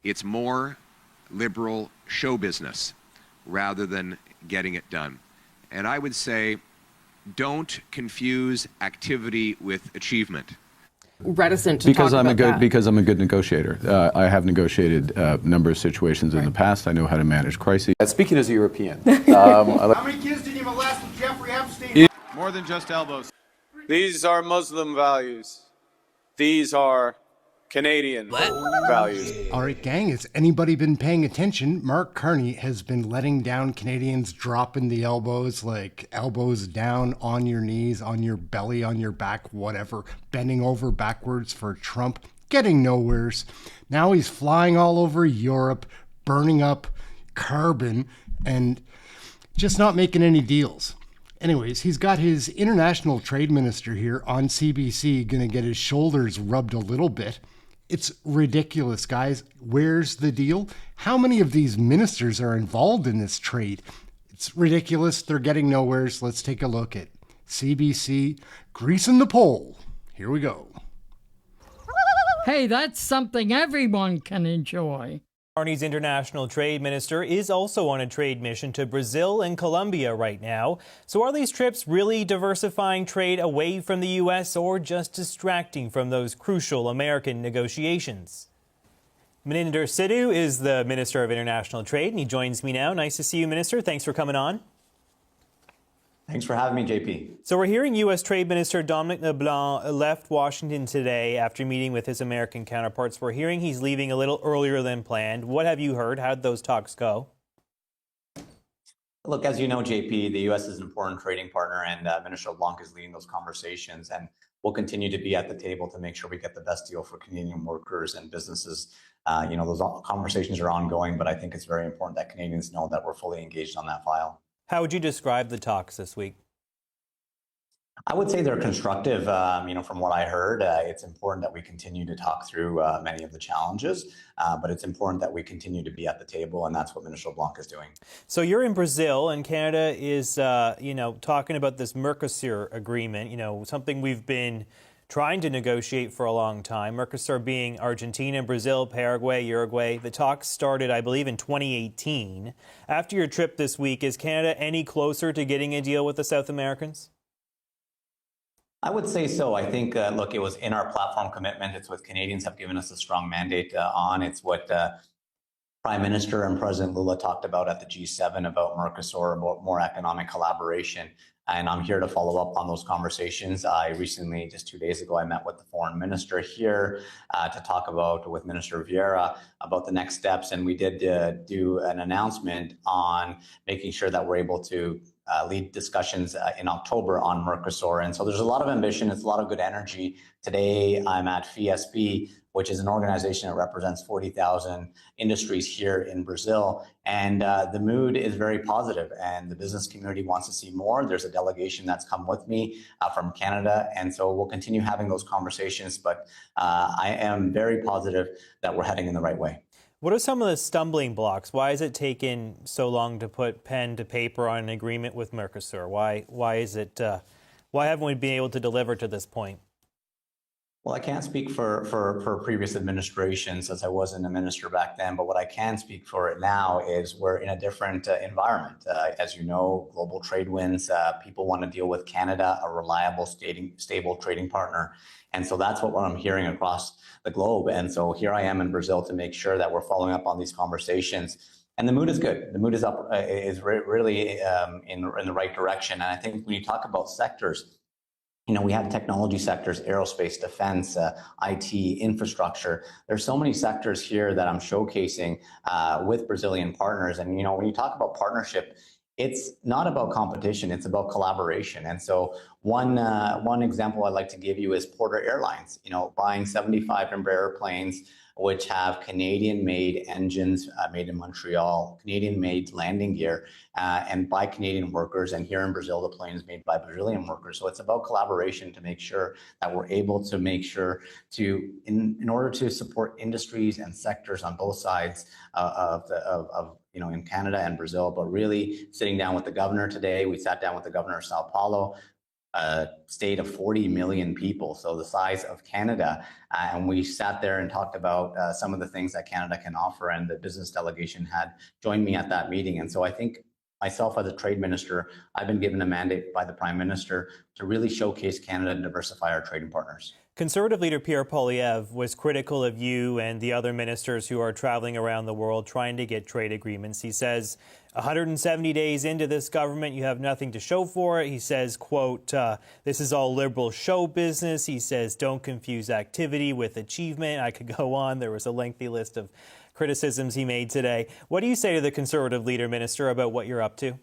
It's more liberal show business rather than getting it done. And I would say, don't confuse activity with achievement. Reticent to because talk I'm about a good that. because I'm a good negotiator. I have negotiated a number of situations in the past. I know how to manage crises. Speaking as a European, how many kids did you molest with Jeffrey Epstein? More than just elbows. These are Muslim values. These are Canadian values. All right, gang, has anybody been paying attention? Mark Carney has been letting down Canadians, dropping the elbows, like elbows down on your knees, on your belly, on your back, whatever, bending over backwards for Trump, getting nowheres. Now he's flying all over Europe, burning up carbon, and just not making any deals. Anyways, he's got his international trade minister here on CBC, gonna get his shoulders rubbed a little bit. It's ridiculous, guys. Where's the deal? How many of these ministers are involved in this trade? It's ridiculous. They're getting nowheres. Let's take a look at CBC greasing the pole. Here we go. Hey, that's something everyone can enjoy. Carney's international trade minister is also on a trade mission to Brazil and Colombia right now. So are these trips really diversifying trade away from the U.S. or just distracting from those crucial American negotiations? Maninder Sidhu is the Minister of International Trade, and he joins me now. Nice to see you, Minister. Thanks for coming on. Thanks for having me, JP. So we're hearing U.S. Trade Minister Dominic LeBlanc left Washington today after meeting with his American counterparts. We're hearing he's leaving a little earlier than planned. What have you heard? How'd those talks go? Look, as you know, JP, the U.S. is an important trading partner, and Minister LeBlanc is leading those conversations. And we'll continue to be at the table to make sure we get the best deal for Canadian workers and businesses. Those conversations are ongoing, but I think it's very important that Canadians know that we're fully engaged on that file. How would you describe the talks this week? I would say they're constructive. From what I heard, it's important that we continue to talk through many of the challenges, but it's important that we continue to be at the table, and that's what Minister LeBlanc is doing. So you're in Brazil, and Canada is, talking about this Mercosur agreement, something we've been trying to negotiate for a long time. Mercosur being Argentina, Brazil, Paraguay, Uruguay. The talks started, I believe, in 2018. After your trip this week, is Canada any closer to getting a deal with the South Americans? I would say so. I think, look, it was in our platform commitment. It's what Canadians have given us a strong mandate on. It's what Prime Minister and President Lula talked about at the G7 about Mercosur, about more economic collaboration. And I'm here to follow up on those conversations. I recently, just 2 days ago, I met with the foreign minister here to talk about, with Minister Vieira, about the next steps. And we did do an announcement on making sure that we're able to lead discussions in October on Mercosur. And so there's a lot of ambition. It's a lot of good energy. Today, I'm at FIESP, which is an organization that represents 40,000 industries here in Brazil. And the mood is very positive, and the business community wants to see more. There's a delegation that's come with me from Canada, and so we'll continue having those conversations. But I am very positive that we're heading in the right way. What are some of the stumbling blocks? Why has it taken so long to put pen to paper on an agreement with Mercosur? Why haven't we been able to deliver to this point? Well, I can't speak for previous administrations, as I wasn't a minister back then, but what I can speak for it now is we're in a different environment. As you know, global trade winds, people want to deal with Canada, a reliable, stable trading partner. And so that's what I'm hearing across the globe. And so here I am in Brazil to make sure that we're following up on these conversations. And the mood is good. The mood is up, really in the right direction. And I think when you talk about sectors, we have technology sectors, aerospace, defense, IT, infrastructure. There's so many sectors here that I'm showcasing with Brazilian partners. And, when you talk about partnership, it's not about competition, it's about collaboration. And so one example I'd like to give you is Porter Airlines, buying 75 Embraer planes, which have Canadian-made engines made in Montreal, Canadian-made landing gear, and by Canadian workers. And here in Brazil, the plane is made by Brazilian workers. So it's about collaboration to make sure that we're able to make sure to, in order to support industries and sectors on both sides in Canada and Brazil, but really sitting down with the governor today. We sat down with the governor of Sao Paulo, a state of 40 million people, so the size of Canada. And we sat there and talked about some of the things that Canada can offer, and the business delegation had joined me at that meeting. And so I think myself as a trade minister, I've been given a mandate by the Prime Minister to really showcase Canada and diversify our trading partners. Conservative leader Pierre Poilievre was critical of you and the other ministers who are traveling around the world trying to get trade agreements. He says 170 days into this government, you have nothing to show for it. He says, quote, this is all liberal show business. He says, don't confuse activity with achievement. I could go on. There was a lengthy list of criticisms he made today. What do you say to the Conservative leader, Minister, about what you're up to?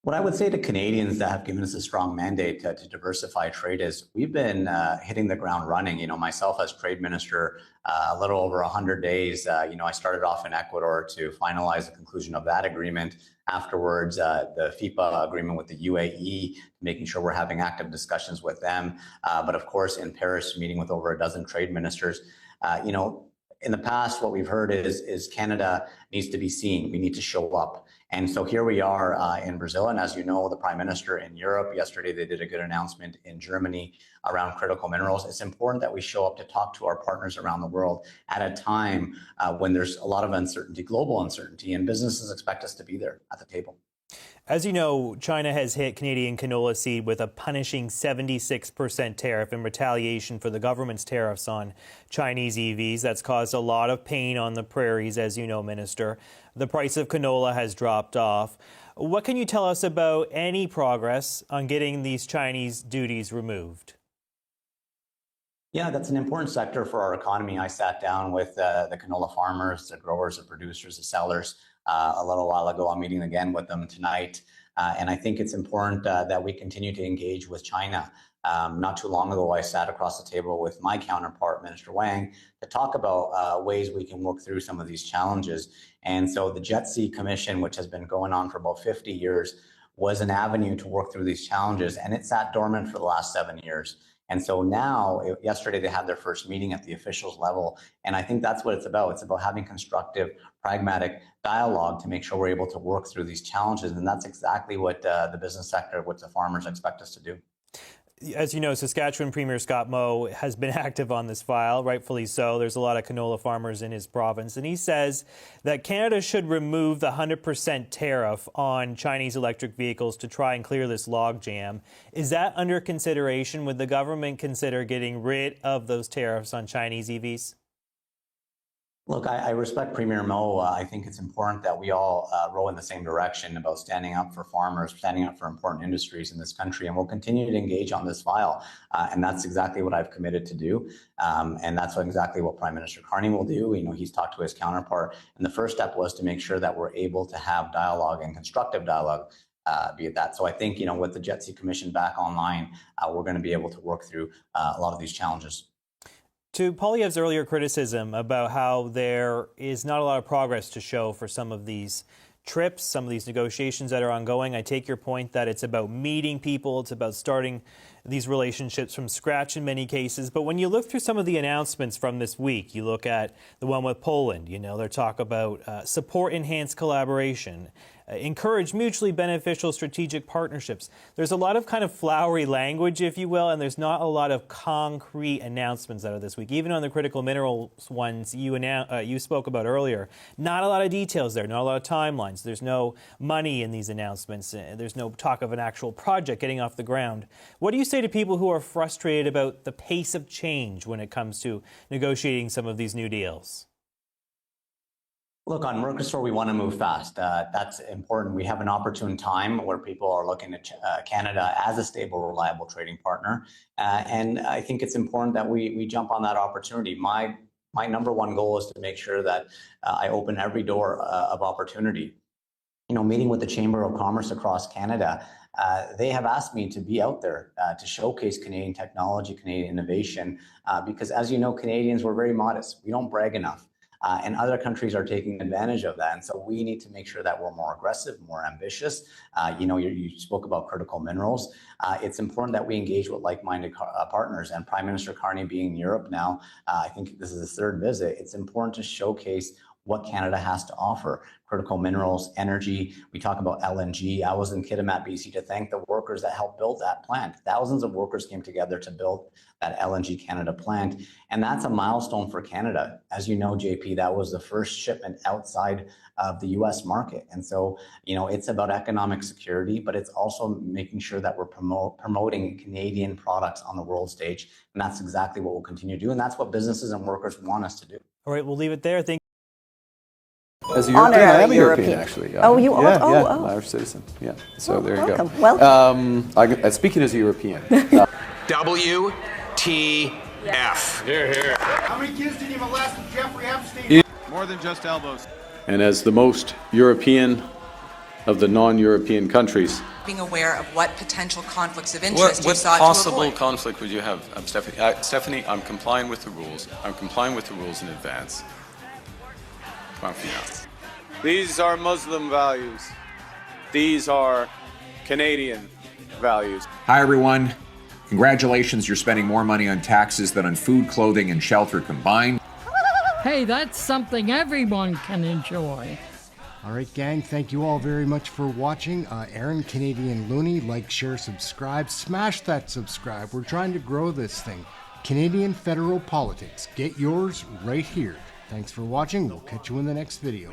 What I would say to Canadians that have given us a strong mandate to diversify trade is we've been hitting the ground running. You know, myself as trade minister, a little over 100 days, I started off in Ecuador to finalize the conclusion of that agreement. Afterwards, the FIPA agreement with the UAE, making sure we're having active discussions with them. But of course, in Paris, meeting with over a dozen trade ministers. In the past, what we've heard is Canada needs to be seen. We need to show up. And so here we are in Brazil. And as you know, the Prime Minister in Europe, yesterday they did a good announcement in Germany around critical minerals. It's important that we show up to talk to our partners around the world at a time when there's a lot of uncertainty, global uncertainty, and businesses expect us to be there at the table. As you know, China has hit Canadian canola seed with a punishing 76% tariff in retaliation for the government's tariffs on Chinese EVs. That's caused a lot of pain on the prairies, as you know, Minister. The price of canola has dropped off. What can you tell us about any progress on getting these Chinese duties removed? Yeah, that's an important sector for our economy. I sat down with the canola farmers, the growers, the producers, the sellers a little while ago. I'm meeting again with them tonight. And I think it's important that we continue to engage with China. Not too long ago, I sat across the table with my counterpart, Minister Wang, to talk about ways we can work through some of these challenges. And so the JETC Commission, which has been going on for about 50 years, was an avenue to work through these challenges. And it sat dormant for the last 7 years. And so now, yesterday, they had their first meeting at the officials level. And I think that's what it's about. It's about having constructive, pragmatic dialogue to make sure we're able to work through these challenges. And that's exactly what the business sector, what the farmers expect us to do. As you know, Saskatchewan Premier Scott Moe has been active on this file, rightfully so. There's a lot of canola farmers in his province. And he says that Canada should remove the 100% tariff on Chinese electric vehicles to try and clear this logjam. Is that under consideration? Would the government consider getting rid of those tariffs on Chinese EVs? Look, I respect Premier Moe. I think it's important that we all row in the same direction about standing up for farmers, standing up for important industries in this country, and we'll continue to engage on this file. And that's exactly what I've committed to do. And that's exactly what Prime Minister Carney will do. You know, he's talked to his counterpart. And the first step was to make sure that we're able to have dialogue and constructive dialogue. Be it that. So I think, with the JETC Commission back online, we're going to be able to work through a lot of these challenges. To Poilievre's earlier criticism about how there is not a lot of progress to show for some of these trips, some of these negotiations that are ongoing, I take your point that it's about meeting people, it's about starting these relationships from scratch in many cases. But when you look through some of the announcements from this week, you look at the one with Poland, their talk about support enhanced collaboration, encourage mutually beneficial strategic partnerships. There's a lot of kind of flowery language, if you will, and there's not a lot of concrete announcements out of this week. Even on the critical minerals ones you spoke about earlier, not a lot of details there, not a lot of timelines. There's no money in these announcements. There's no talk of an actual project getting off the ground. What do you say to people who are frustrated about the pace of change when it comes to negotiating some of these new deals? Look, on Mercosur, we want to move fast. That's important. We have an opportune time where people are looking at Canada as a stable, reliable trading partner. And I think it's important that we jump on that opportunity. My number one goal is to make sure that I open every door of opportunity. Meeting with the Chamber of Commerce across Canada, they have asked me to be out there to showcase Canadian technology, Canadian innovation, because as you know, Canadians, we're very modest. We don't brag enough. And other countries are taking advantage of that. And so we need to make sure that we're more aggressive, more ambitious. You spoke about critical minerals. It's important that we engage with like-minded partners. And Prime Minister Carney being in Europe now, I think this is his third visit. It's important to showcase what Canada has to offer. Critical minerals, energy. We talk about LNG. I was in Kitimat, BC to thank the workers that helped build that plant. Thousands of workers came together to build that LNG Canada plant. And that's a milestone for Canada. As you know, JP, that was the first shipment outside of the US market. And so, it's about economic security, but it's also making sure that we're promoting Canadian products on the world stage. And that's exactly what we'll continue to do. And that's what businesses and workers want us to do. All right, we'll leave it there. Thank As a European, I am a European, European. actually. Oh, you are? Yeah, Oh, yeah, oh. Irish citizen. Yeah, so there you welcome, go. welcome. Speaking as a European, WTF. How many kids did you molest with Jeffrey Epstein? More than just elbows. and as the most European of the non-European countries, being aware of what potential conflicts of interest you What sought possible to avoid. conflict would you have, Stephanie? Stephanie, I'm complying with the rules. I'm complying with the rules in advance. Come on, Fiona. These are Muslim values. These are Canadian values. Hi, everyone. Congratulations, you're spending more money on taxes than on food, clothing, and shelter combined. Hey, that's something everyone can enjoy. All right, gang, thank you all very much for watching. Aaron, Canadian Looney, like, share, subscribe. Smash that subscribe. We're trying to grow this thing. Canadian Federal Politics. Get yours right here. Thanks for watching. We'll catch you in the next video.